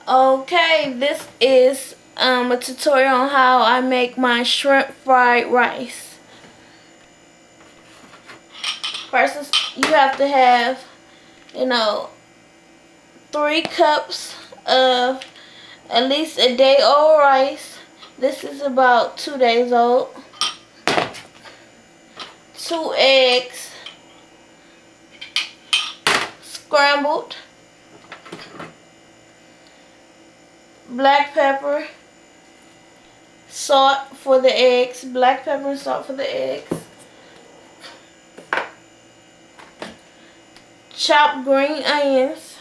Okay, this is a tutorial on how I make my shrimp fried rice. First, you have to have, 3 cups of at least a day old rice. This is about 2 days old. 2 eggs, scrambled, black pepper, salt for the eggs, black pepper and salt for the eggs, chopped green onions,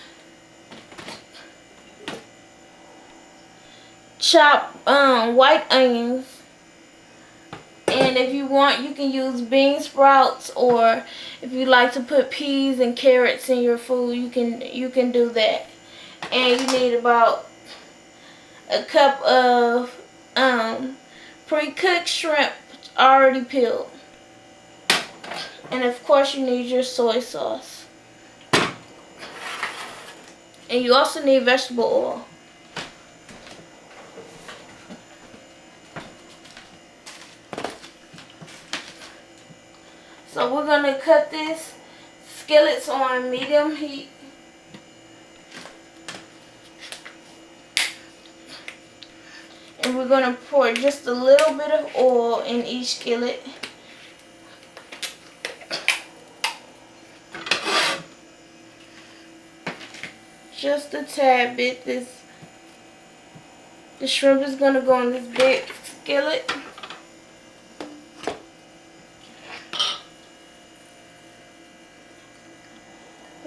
chopped white onions, and if you want you can use bean sprouts, or if you like to put peas and carrots in your food, you can do that. And you need about a cup of pre-cooked shrimp already peeled. And of course you need your soy sauce. And you also need vegetable oil. So we're going to cut this skillets on medium heat. And we're going to pour just a little bit of oil in each skillet. Just a tad bit. The shrimp is going to go in this big skillet.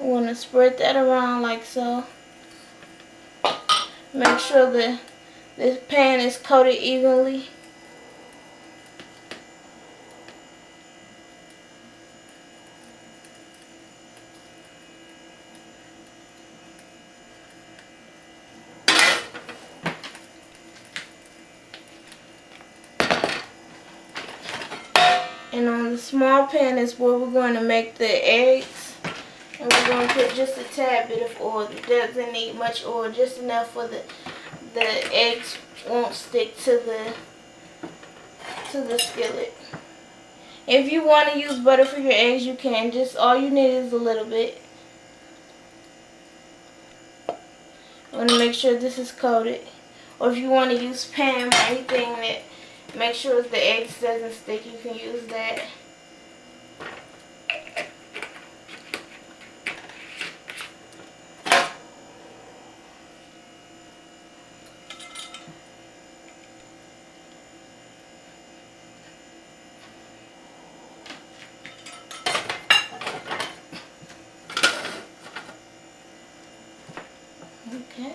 I want to spread that around like so. Make sure this pan is coated evenly. And on the small pan is where we're going to make the eggs. And we're going to put just a tad bit of oil. It doesn't need much oil, just enough for the eggs won't stick to the skillet. If you want to use butter for your eggs, you can. Just all you need is a little bit. You want to make sure this is coated. Or if you want to use Pam or anything that make sure the eggs doesn't stick, you can use that. Okay.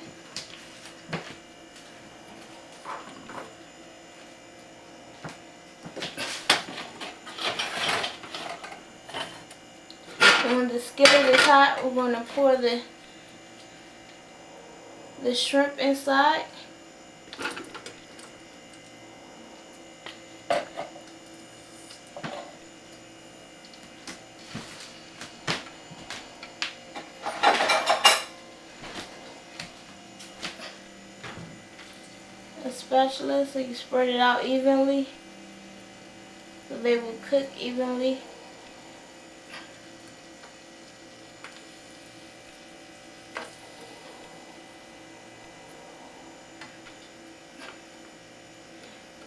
And when the skillet is hot, we're going to pour the shrimp inside. A spatula so you spread it out evenly so they will cook evenly.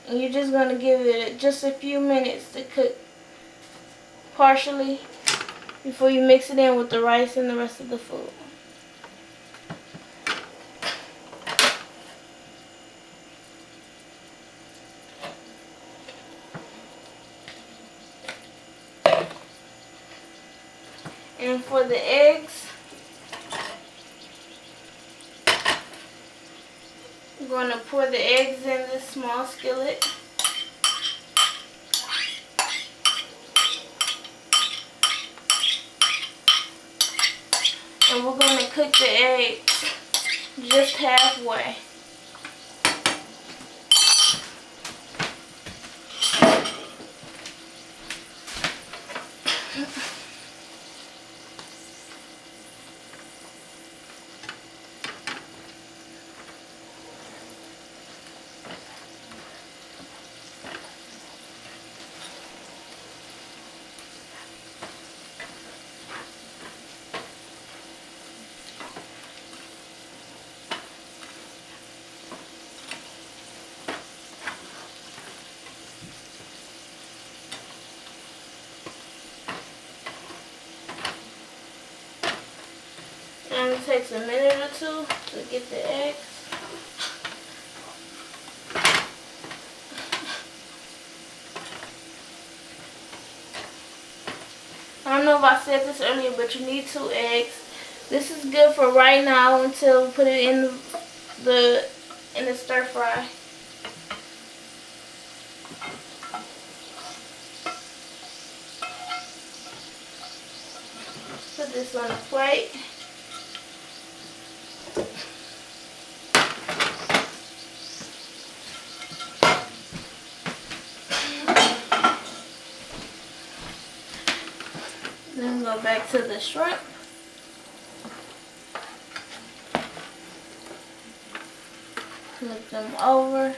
And you're just going to give it just a few minutes to cook partially before you mix it in with the rice and the rest of the food. And for the eggs, I'm going to pour the eggs in this small skillet. And we're going to cook the eggs just halfway. only takes a minute or two to get the eggs. I don't know if I said this earlier, but you need 2 eggs. This is good for right now until we put it in the stir fry. Put this on a plate. Then go back to the shrimp. Flip them over.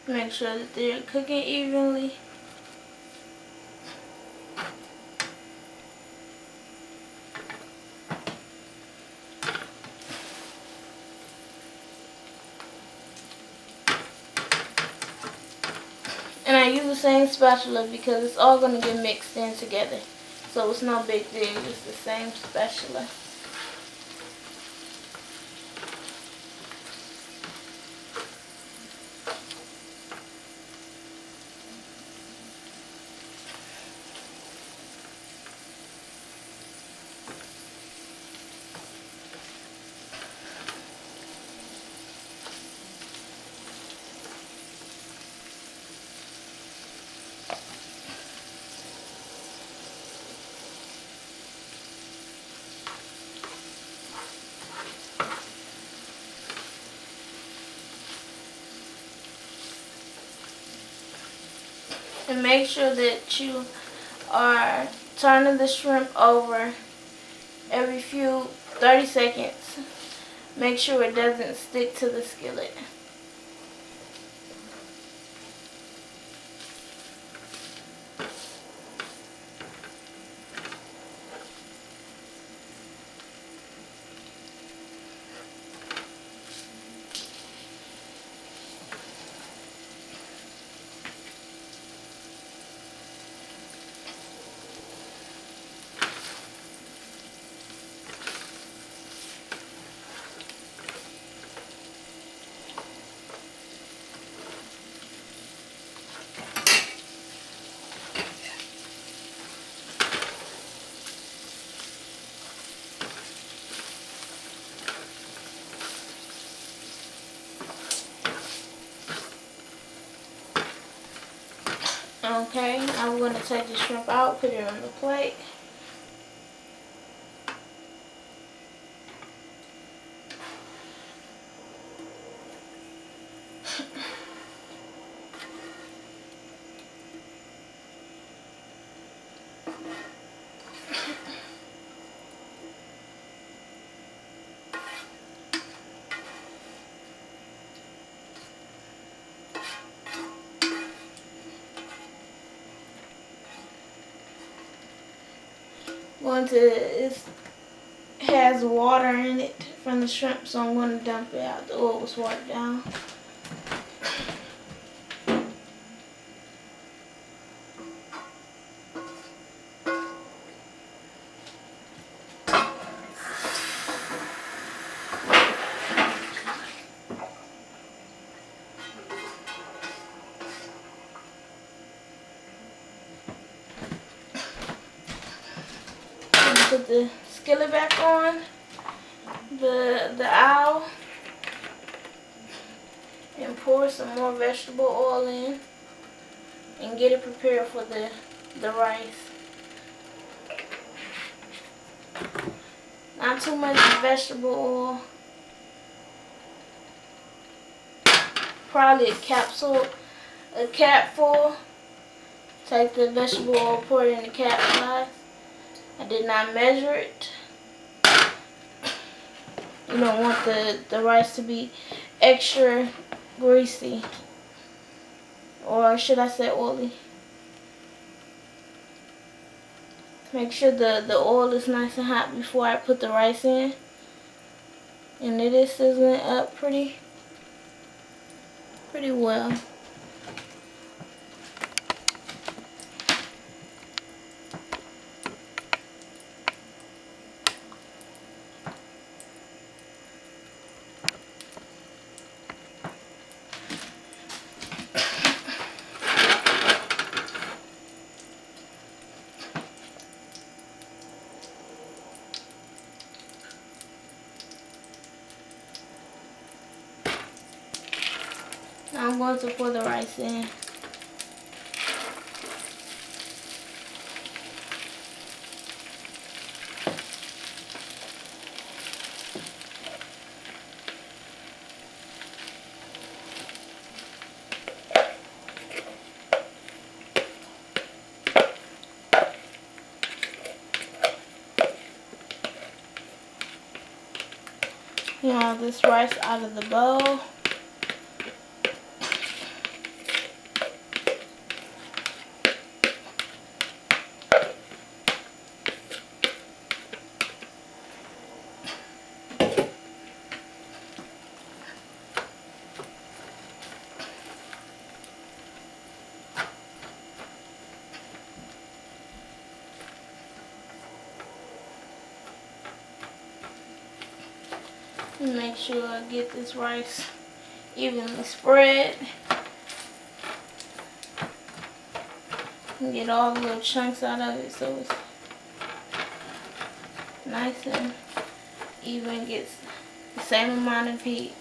Make sure that they're cooking evenly. And I use the same spatula because it's all going to get mixed in together. So it's no big deal, it's the same spatula. And make sure that you are turning the shrimp over every 30 seconds. Make sure it doesn't stick to the skillet. Okay, I'm going to take the shrimp out, put it on the plate. It has water in it from the shrimp, so I'm going to dump it out. The oil was watered down. Put the skillet back on the owl and pour some more vegetable oil in and get it prepared for the rice. Not too much vegetable oil. Probably a capful. Take the vegetable oil, pour it in the cap size. I did not measure it. You don't want the rice to be extra greasy. Or should I say oily? Make sure the oil is nice and hot before I put the rice in. And it is sizzling up pretty well. Now I'm going to pour the rice in. Now this rice out of the bowl. Make sure I get this rice evenly spread. And get all the little chunks out of it so it's nice and even, gets the same amount of heat.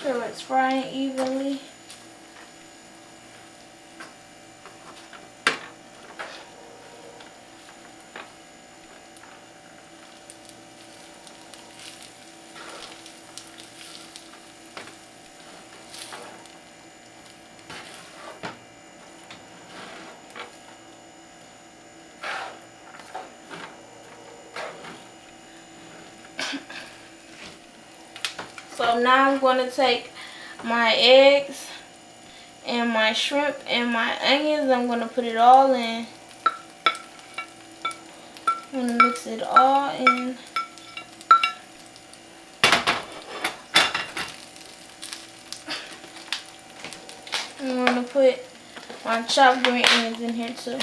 Sure it's frying evenly. So now I'm going to take my eggs and my shrimp and my onions. I'm going to put it all in. I'm going to mix it all in. I'm going to put my chopped green onions in here too.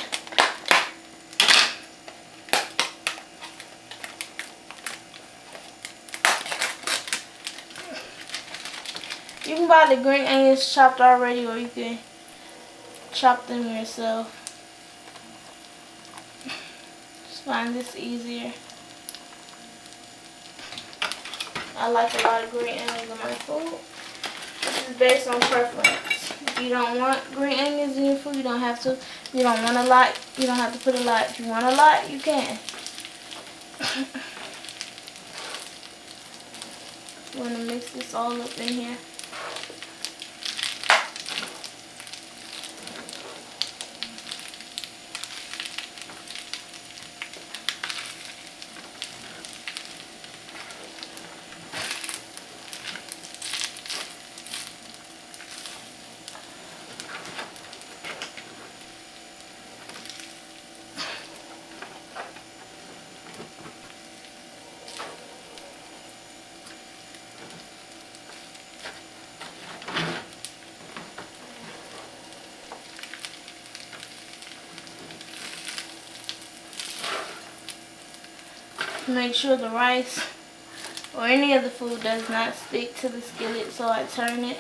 You can buy the green onions chopped already, or you can chop them yourself. Just find this easier. I like a lot of green onions in my food. This is based on preference. If you don't want green onions in your food, you don't have to. If you don't want a lot, you don't have to put a lot. If you want a lot, you can. You want to mix this all up in here. Make sure the rice or any of the food does not stick to the skillet, so I turn it.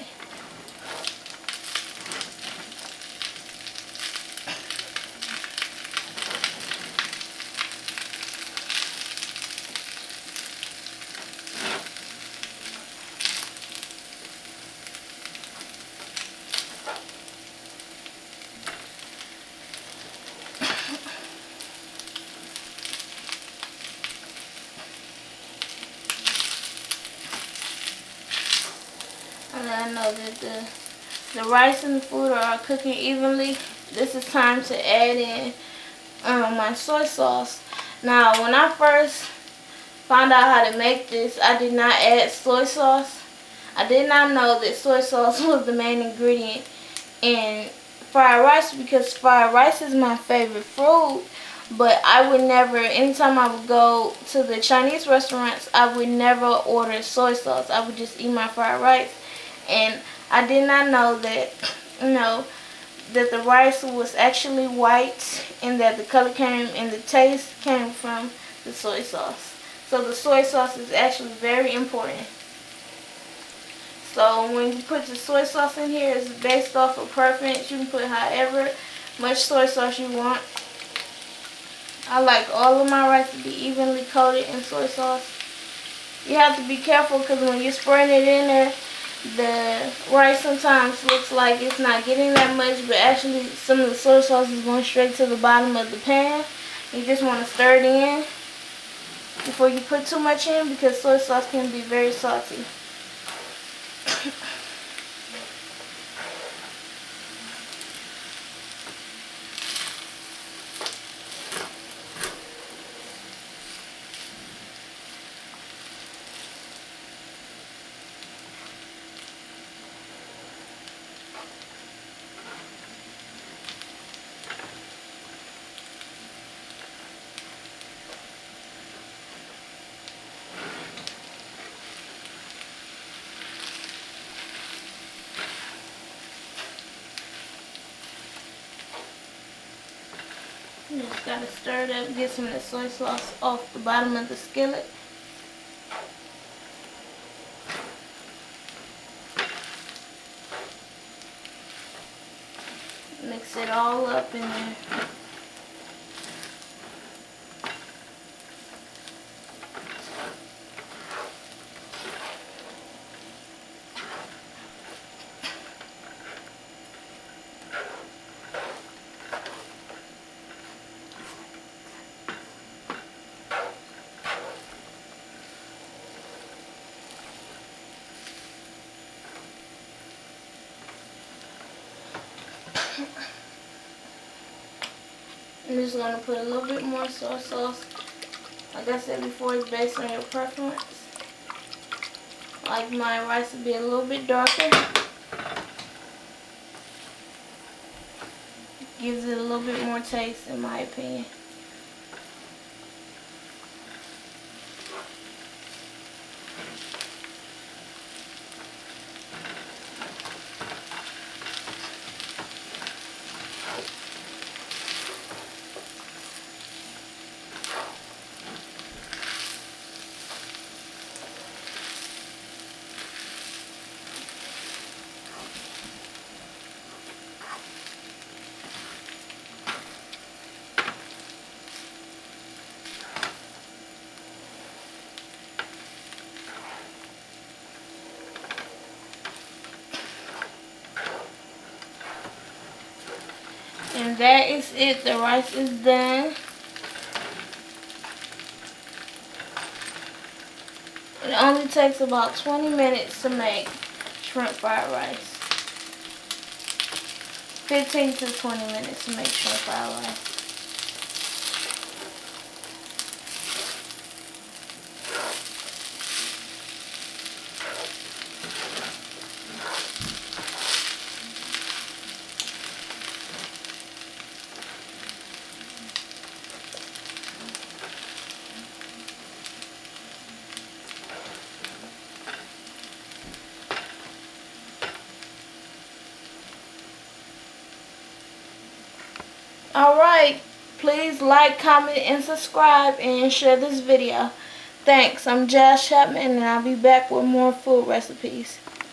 And then I know that the rice and the food are cooking evenly. This is time to add in my soy sauce. Now, when I first found out how to make this, I did not add soy sauce. I did not know that soy sauce was the main ingredient in fried rice, because fried rice is my favorite food. But I would never, anytime I would go to the Chinese restaurants, I would never order soy sauce. I would just eat my fried rice. And I did not know that, that the rice was actually white, and that the color came and the taste came from the soy sauce. So the soy sauce is actually very important. So when you put the soy sauce in here, it's based off of preference. You can put however much soy sauce you want. I like all of my rice to be evenly coated in soy sauce. You have to be careful, because when you're spraying it in there, the rice sometimes looks like it's not getting that much, but actually some of the soy sauce is going straight to the bottom of the pan. You just want to stir it in before you put too much in, because soy sauce can be very salty. You just gotta stir it up, get some of the soy sauce off the bottom of the skillet. Mix it all up in there. I'm just going to put a little bit more soy sauce. Like I said before, it's based on your preference. I like my rice to be a little bit darker. Gives it a little bit more taste, in my opinion. And that is it. The rice is done. It only takes about 20 minutes to make shrimp fried rice. 15 to 20 minutes to make shrimp fried rice. Alright, Please like, comment, and subscribe, and share this video. Thanks. I'm Jazz Chapman, and I'll be back with more food recipes.